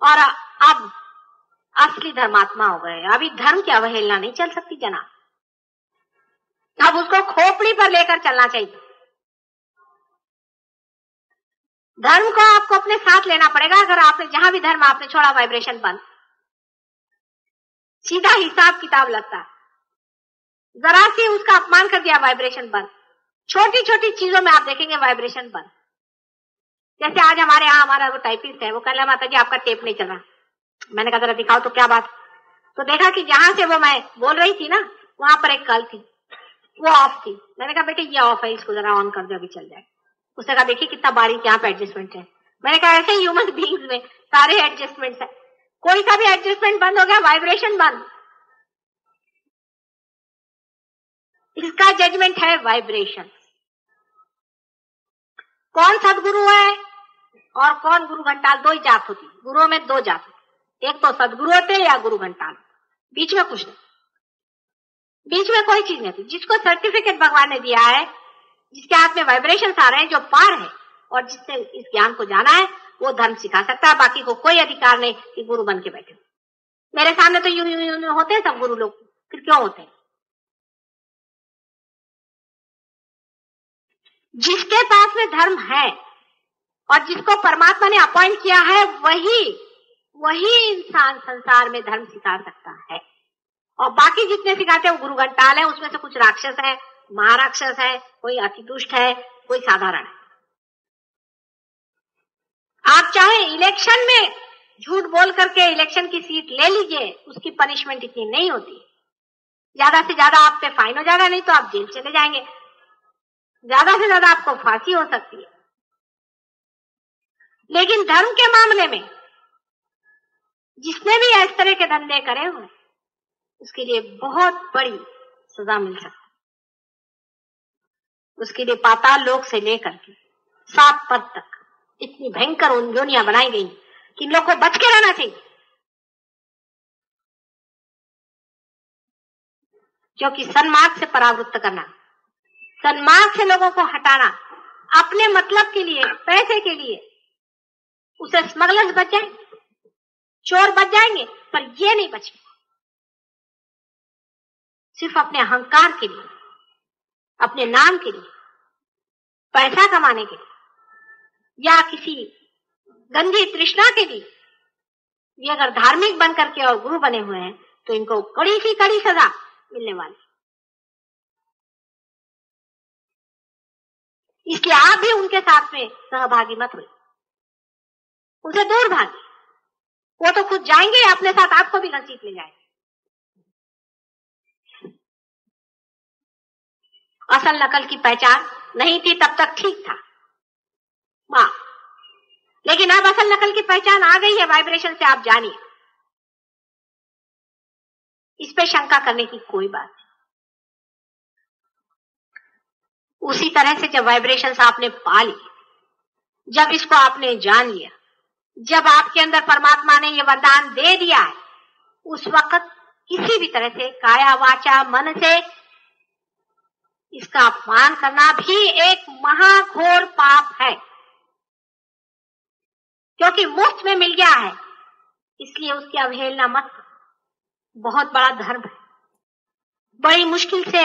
और अब असली धर्मात्मा हो गए। अभी धर्म की अवहेलना नहीं चल सकती जनाब, अब उसको खोपड़ी पर लेकर चलना चाहिए। धर्म को आपको अपने साथ लेना पड़ेगा। अगर आपने जहां भी धर्म आपने छोड़ा, वाइब्रेशन बंद, सीधा हिसाब किताब लगता है। जरा सी उसका अपमान कर दिया, वाइब्रेशन बंद। छोटी छोटी चीजों में आप देखेंगे वाइब्रेशन बंद। जैसे आज हमारे यहाँ हमारा वो टाइपिस्ट है, वो कह रहा माता जी आपका टेप नहीं चल रहा। मैंने कहा जरा दिखाओ तो क्या बात। तो देखा कि जहां से वो मैं बोल रही थी ना, वहां पर एक कल थी, वो ऑफ थी। मैंने कहा बेटे ये ऑफ है, इसको जरा ऑन कर दो, अभी चल जाए। उसने कहा देखिए कितना बारीक यहाँ पे एडजस्टमेंट है। मैंने कहा ऐसे ह्यूमन बीइंग्स में सारे एडजस्टमेंट है, कोई सा भी एडजस्टमेंट बंद हो गया, वाइब्रेशन बंद। इसका जजमेंट है वाइब्रेशन। कौन सदगुरु है और कौन गुरु घंटाल, दो ही जात होती। गुरुओं में दो जात होती, एक तो सदगुरु होते या गुरु घंटाल, बीच में कुछ नहीं, बीच में कोई चीज नहीं थी। जिसको सर्टिफिकेट भगवान ने दिया है, जिसके हाथ में वाइब्रेशन आ रहे हैं, जो पार है और जिसने इस ज्ञान को जाना है, वो धर्म सिखा सकता है। बाकी को कोई अधिकार नहीं कि गुरु बन के बैठे। मेरे सामने तो यूं होते हैं सब गुरु लोग, फिर क्यों होते हैं? जिसके पास में धर्म है और जिसको परमात्मा ने अपॉइंट किया है, वही इंसान संसार में धर्म सिखा सकता है। और बाकी जितने सिखाते हैं वो गुरु घंटाल है। उसमें से कुछ राक्षस है, महाराक्षस है, कोई अति दुष्ट है, कोई साधारण है। आप चाहे इलेक्शन में झूठ बोल करके इलेक्शन की सीट ले लीजिए, उसकी पनिशमेंट इतनी नहीं होती। ज्यादा से ज्यादा आप पे फाइन हो जाएगा, नहीं तो आप जेल चले जाएंगे। ज्यादा से ज्यादा आपको फांसी हो सकती है। लेकिन धर्म के मामले में जिसने भी इस तरह के धंधे करे हुए, उसके लिए बहुत बड़ी सजा मिल सकती। उसके लिए पाताल लोक से लेकर के 7 पद तक इतनी भयंकर योनियां बनाई गई कि इन लोग को बच के रहना चाहिए। क्योंकि सन्मार्ग से परावृत्त करना, सन्मार्ग से लोगों को हटाना, अपने मतलब के लिए, पैसे के लिए, उसे स्मगलर्स बच जाएंगे, चोर बच जाएंगे, पर ये नहीं बचेगा। सिर्फ अपने अहंकार के लिए, अपने नाम के लिए, पैसा कमाने के लिए या किसी गंदी तृष्णा के लिए, ये अगर धार्मिक बन करके और गुरु बने हुए हैं तो इनको कड़ी सी कड़ी सजा मिलने वाली। इसलिए आप भी उनके साथ में सहभागी मत हुए, उनसे दूर भागे। वो तो खुद जाएंगे, अपने साथ आपको भी घसीट ले जाएंगे। असल नकल की पहचान नहीं थी तब तक ठीक था, लेकिन अब असल नकल की पहचान आ गई है। वाइब्रेशन से आप जानिए, इस पे शंका करने की कोई बात नहीं। उसी तरह से जब वाइब्रेशन आपने पा ली, जब इसको आपने जान लिया, जब आपके अंदर परमात्मा ने ये वरदान दे दिया है, उस वक्त किसी भी तरह से काया वाचा मन से इसका अपमान करना भी एक महाघोर पाप है। क्योंकि मुफ्त में मिल गया है, इसलिए उसकी अवहेलना मत। बहुत बड़ा धर्म है, बड़ी मुश्किल से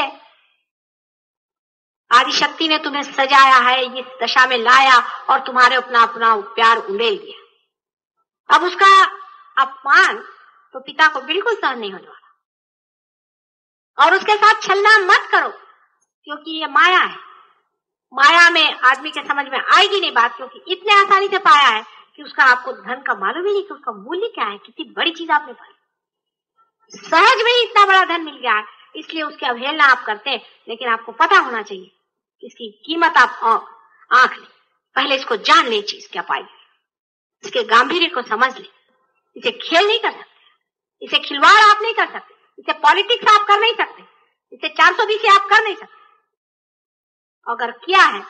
आदिशक्ति ने तुम्हें सजाया है, इस दशा में लाया और तुम्हारे अपना प्यार उड़ेल दिया। अब उसका अपमान तो पिता को बिल्कुल सहन नहीं होने वाला। और उसके साथ छलना मत करो, क्योंकि ये माया है। माया में आदमी के समझ में आएगी नहीं बात, क्योंकि इतने आसानी से पाया है कि उसका आपको धन का मालूम ही नहीं कि उसका मूल्य क्या है, कितनी बड़ी चीज आपने पाई। सहज में ही इतना बड़ा धन मिल गया है, इसलिए उसकी अवहेलना आप करते हैं। लेकिन आपको पता होना चाहिए इसकी कीमत आप आंख ले, पहले इसको जान ले, चीज क्या पाई, इसके गांभीर्य को समझ ले। इसे खेल नहीं कर सकते, इसे खिलवाड़ आप नहीं कर सकते, इसे पॉलिटिक्स आप कर नहीं सकते, इसे 420 आप कर नहीं सकते। अगर किया है,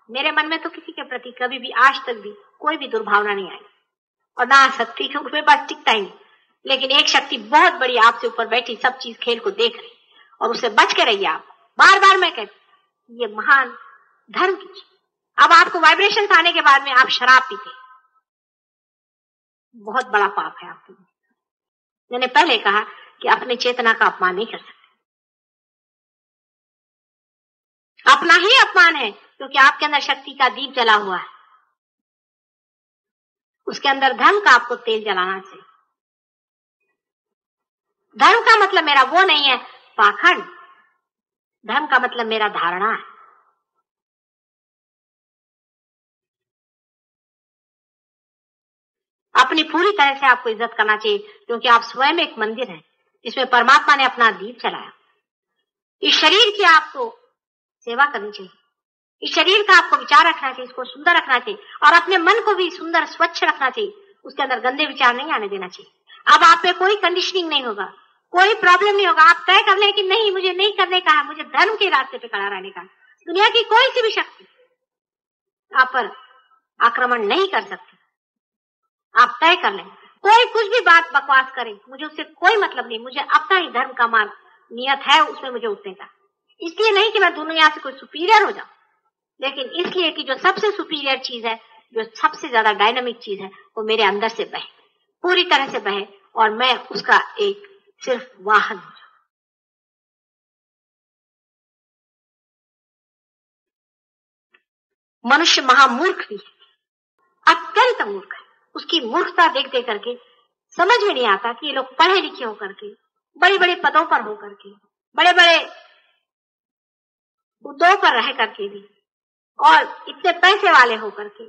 मेरे मन में तो किसी के प्रति कभी भी आज तक भी कोई भी दुर्भावना नहीं आई, और ना शक्ति के उसमें बस टिकता ही नहीं। लेकिन एक शक्ति बहुत बड़ी आपसे ऊपर बैठी, सब चीज खेल को देख रही, और उससे बच के रहिए आप। बार बार मैं कहती, ये महान धर्म की चीज। अब आपको वाइब्रेशन आने के बाद में आप शराब पीते, बहुत बड़ा पाप है आपके लिए। मैंने पहले कहा कि अपने चेतना का अपमान नहीं कर सकते। अपना ही अपमान है, क्योंकि आपके अंदर शक्ति का दीप जला हुआ है, उसके अंदर धर्म का आपको तेल जलाना चाहिए। धर्म का मतलब मेरा वो नहीं है पाखंड, धर्म का मतलब मेरा धारणा है। अपनी पूरी तरह से आपको इज्जत करना चाहिए, क्योंकि आप स्वयं एक मंदिर हैं जिसमें परमात्मा ने अपना दीप जलाया। इस शरीर की आपको सेवा करनी चाहिए, इस शरीर का आपको विचार रखना चाहिए, इसको सुंदर रखना चाहिए, और अपने मन को भी सुंदर स्वच्छ रखना चाहिए, उसके अंदर गंदे विचार नहीं आने देना चाहिए। अब आप पे कोई कंडीशनिंग नहीं होगा, कोई प्रॉब्लम नहीं होगा। आप तय कर लें कि नहीं, मुझे नहीं करने का है, मुझे धर्म के रास्ते पे खड़ा रहने का। दुनिया की कोई सी भी शक्ति आप पर आक्रमण नहीं कर सकती। आप तय कर लें, कोई कुछ भी बात बकवास करे, मुझे उससे कोई मतलब नहीं, मुझे अपना ही धर्म का मार्ग नियत है, उसमें मुझे उठने का। इसलिए नहीं कि मैं दुनिया से कोई सुपीरियर हो जाऊं, लेकिन इसलिए कि जो सबसे सुपीरियर चीज है, जो सबसे ज्यादा डायनामिक चीज है, वो मेरे अंदर से बहे, पूरी तरह से बहे, और मैं उसका एक सिर्फ वाहन हूं। मनुष्य महामूर्ख भी है, अत्यंत मूर्ख है। उसकी मूर्खता देख देख करके समझ में नहीं आता कि ये लोग पढ़े लिखे होकर के, बड़े बड़े पदों पर होकर के, बड़े बड़े मुद्दों पर रह करके भी, और इतने पैसे वाले होकर के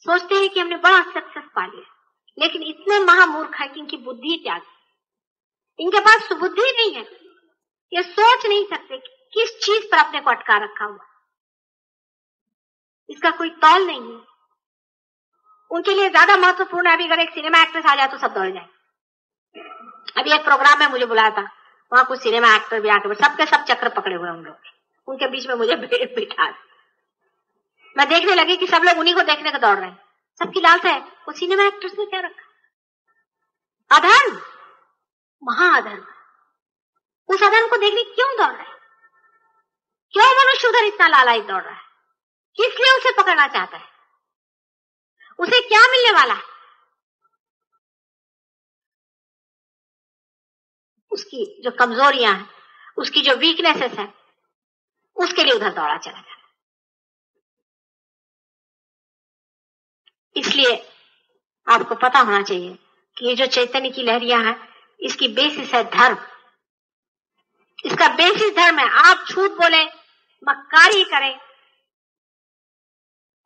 सोचते हैं कि हमने बड़ा सक्सेस पा लिया, लेकिन इतने महामूर्ख है कि इनकी बुद्धि त्याग, इनके पास सुबुद्धि नहीं है। ये सोच नहीं सकते कि किस चीज पर अपने को अटका रखा हुआ, इसका कोई तौल नहीं है। उनके लिए ज्यादा महत्वपूर्ण है, अभी अगर एक सिनेमा एक्ट्रेस आ जाए तो सब दौड़ जाए। अभी एक प्रोग्राम में मुझे बुलाया था, वहां कुछ सिनेमा एक्टर भी आके सबके सब चक्र पकड़े हुए उन लोग, उनके बीच में मुझे बिठा, मैं देखने लगी कि सब लोग उन्हीं को देखने को दौड़ रहे हैं। सबकी लालसा है, वो सिनेमा एक्ट्रेस ने क्या रखा, अधर्म, महाअधर्म। उस अधर्म को देखने क्यों दौड़ रहे हैं? क्यों मनुष्य उधर इतना लालायित दौड़ रहा है? किस लिए उसे पकड़ना चाहता है? उसे क्या मिलने वाला है? उसकी जो कमजोरियां हैं, उसकी जो वीकनेसेस है, उसके लिए उधर दौड़ा चला जाता। इसलिए आपको पता होना चाहिए कि ये जो चैतन्य की लहरियां हैं, इसकी बेसिस है धर्म, इसका बेसिस धर्म है। आप झूठ बोले, मक्कारी करें,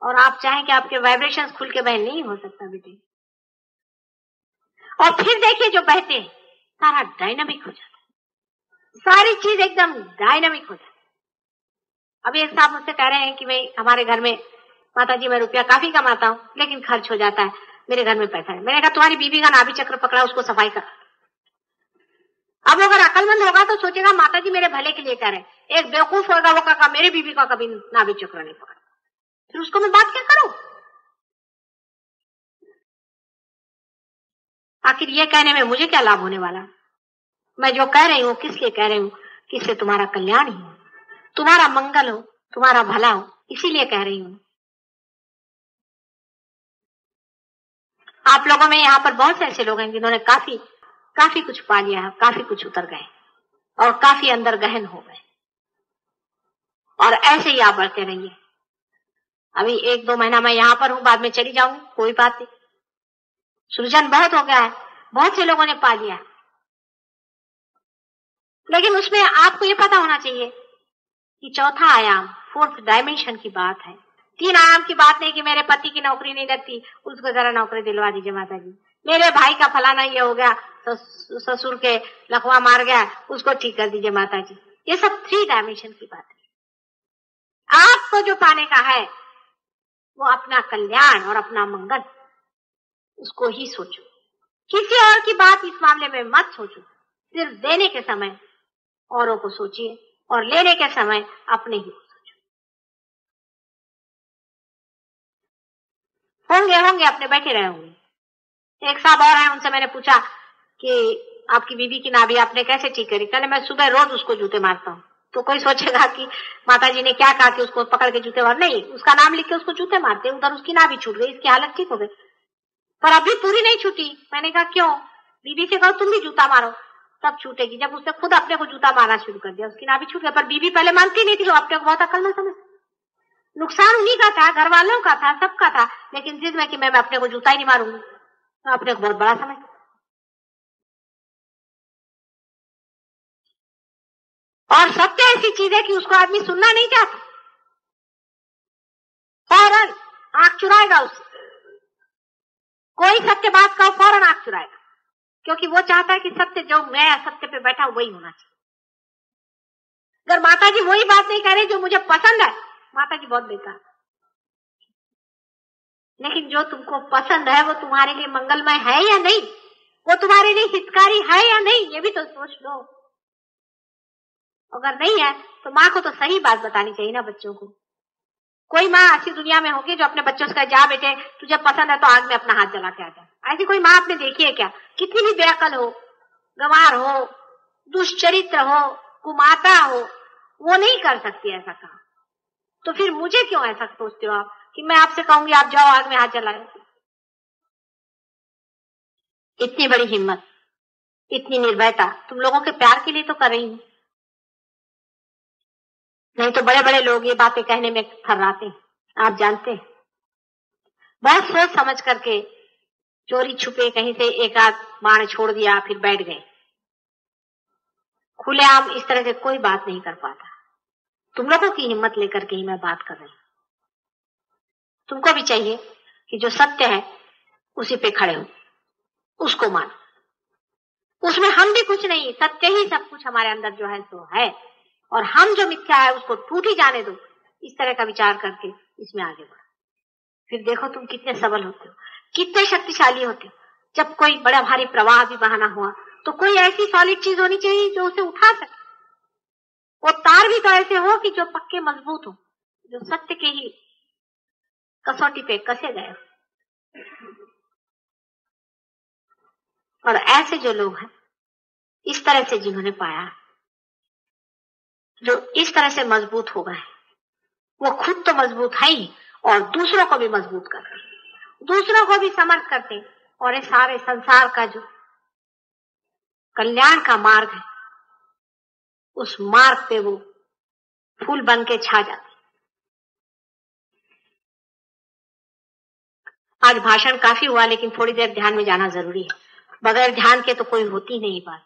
और आप चाहें कि आपके वाइब्रेशंस खुल के बहे, नहीं हो सकता बेटे। और फिर देखिए जो बहते हैं, सारा डायनामिक हो जाता है, सारी चीज एकदम डायनामिक हो जाती है। अभी एक साहब मुझसे कह रहे हैं कि भाई हमारे घर में माता जी मैं रुपया काफी कमाता हूँ, लेकिन खर्च हो जाता है, मेरे घर में पैसा है। मैंने कहा तुम्हारी बीबी का नाभि चक्र पकड़ा, उसको सफाई कर। अब अगर अकलमंद होगा तो सोचेगा माता जी मेरे भले के लिए कह रहे हैं। एक बेवकूफ होगा वो कहा मेरे बीबी का कभी नाभि चक्र नहीं पकड़ा, फिर उसको मैं बात क्या करूं? आखिर ये कहने में मुझे क्या लाभ होने वाला? मैं जो कह रही हूँ किस लिए कह रही हूँ, कि इससे तुम्हारा कल्याण ही हो, तुम्हारा मंगल हो, तुम्हारा भला हो, इसीलिए कह रही हूँ। आप लोगों में यहाँ पर बहुत से ऐसे लोग हैं जिन्होंने काफी कुछ पा लिया है, काफी कुछ उतर गए और काफी अंदर गहन हो गए, और ऐसे ही आप बढ़ते रहिए। अभी 1-2 महीना मैं यहाँ पर हूँ, बाद में चली जाऊंगी, कोई बात नहीं। सृजन बहुत हो गया है, बहुत से लोगों ने पा लिया, लेकिन उसमें आपको ये पता होना चाहिए कि चौथा आयाम, 4th डायमेंशन की बात है। 3 आयाम की बात नहीं कि मेरे पति की नौकरी नहीं लगती, उसको जरा नौकरी दिलवा दीजिए माता जी, मेरे भाई का फलाना ये हो गया, ससुर के लकवा मार गया, उसको ठीक कर दीजिए माता जी। ये सब 3 डायमेंशन की बात है। आपको जो पाने का है वो अपना कल्याण और अपना मंगल, उसको ही सोचो, किसी और की बात इस मामले में मत सोचो। सिर्फ देने के समय औरों को सोचिए और लेने के समय अपने ही को सोचो। होंगे अपने बैठे रहे होंगे। एक साहब और है, उनसे मैंने पूछा कि आपकी बीबी की नाभि आपने कैसे ठीक करी? कहले मैं सुबह रोज उसको जूते मारता हूँ। तो कोई सोचेगा कि माता जी ने क्या कहा कि उसको पकड़ के जूते मार, नहीं, उसका नाम लिख के उसको जूते मारते, उधर उसकी नाभि छूट गई, इसकी हालत ठीक हो गई। पर अभी पूरी नहीं छूटी। मैंने कहा क्यों? बीबी से कहो तुम भी जूता मारो तब छूटेगी। जब उसने खुद अपने को जूता मारना शुरू कर दिया उसकी नाभि छूट गया। पर बीबी पहले मानती नहीं थी, वो अपने को बहुत अक्लमंद समझ। नुकसान उन्हीं का था, घर वालों का था, सबका था, लेकिन जिद में कि मैं अपने को जूता ही नहीं मारूंगी, तो अपने को बहुत बड़ा समझ। और सत्य ऐसी चीज है कि उसको आदमी सुनना नहीं चाहता, फौरन आंख चुराएगा उससे। कोई सत्य बात का फौरन आंख चुराएगा, क्योंकि वो चाहता है कि सत्य जो मैं सत्य पे बैठा वही होना चाहिए। अगर माता जी वही बात नहीं कह रही जो मुझे पसंद है, माता जी बहुत बेकार। लेकिन जो तुमको पसंद है वो तुम्हारे लिए मंगलमय है या नहीं, वो तुम्हारे लिए हितकारी है या नहीं, ये भी तो सोच लो। अगर नहीं है तो माँ को तो सही बात बतानी चाहिए ना बच्चों को। कोई माँ ऐसी दुनिया में होगी जो अपने बच्चों से कहे जा बेटे तुझे पसंद है तो आग में अपना हाथ जला के आ जाए? ऐसी कोई माँ आपने देखी है क्या? कितनी भी बेअकल हो, गंवार हो, दुष्चरित्र हो, कुमाता हो, वो नहीं कर सकती ऐसा काम। तो फिर मुझे क्यों ऐसा सोचते हो आप कि मैं आपसे कहूंगी आप जाओ आग में हाथ जलाए? इतनी बड़ी हिम्मत, इतनी निर्भयता तुम लोगों के प्यार के लिए तो कर रही हूं, नहीं तो बड़े बड़े लोग ये बातें कहने में थर्राते हैं, आप जानते हैं। बहुत सोच समझ करके चोरी छुपे कहीं से एक आध बाण छोड़ दिया फिर बैठ गए। खुलेआम इस तरह से कोई बात नहीं कर पाता। तुम लोगों की हिम्मत लेकर के ही मैं बात कर रही हूं। तुमको भी चाहिए कि जो सत्य है उसी पे खड़े हो, उसको मानो। उसमें हम भी कुछ नहीं, सत्य ही सब कुछ हमारे अंदर जो है सो है, और हम जो मिथ्या है उसको टूट ही जाने दो। इस तरह का विचार करके इसमें आगे बढ़ो, फिर देखो तुम कितने सबल होते हो, कितने शक्तिशाली होते हो। जब कोई बड़ा भारी प्रवाह भी बहाना हुआ तो कोई ऐसी सॉलिड चीज होनी चाहिए जो उसे उठा सके। वो तार भी तो ऐसे हो कि जो पक्के मजबूत हो, जो सत्य के ही कसौटी पे कसे गए। और ऐसे जो लोग हैं इस तरह से जिन्होंने पाया, जो इस तरह से मजबूत हो गए, वो खुद तो मजबूत है ही और दूसरों को भी मजबूत करते, दूसरों को भी समर्थ करते, और ये सारे संसार का जो कल्याण का मार्ग है उस मार्ग पे वो फूल बन के छा जाते। आज भाषण काफी हुआ, लेकिन थोड़ी देर ध्यान में जाना जरूरी है। बगैर ध्यान के तो कोई होती नहीं बात।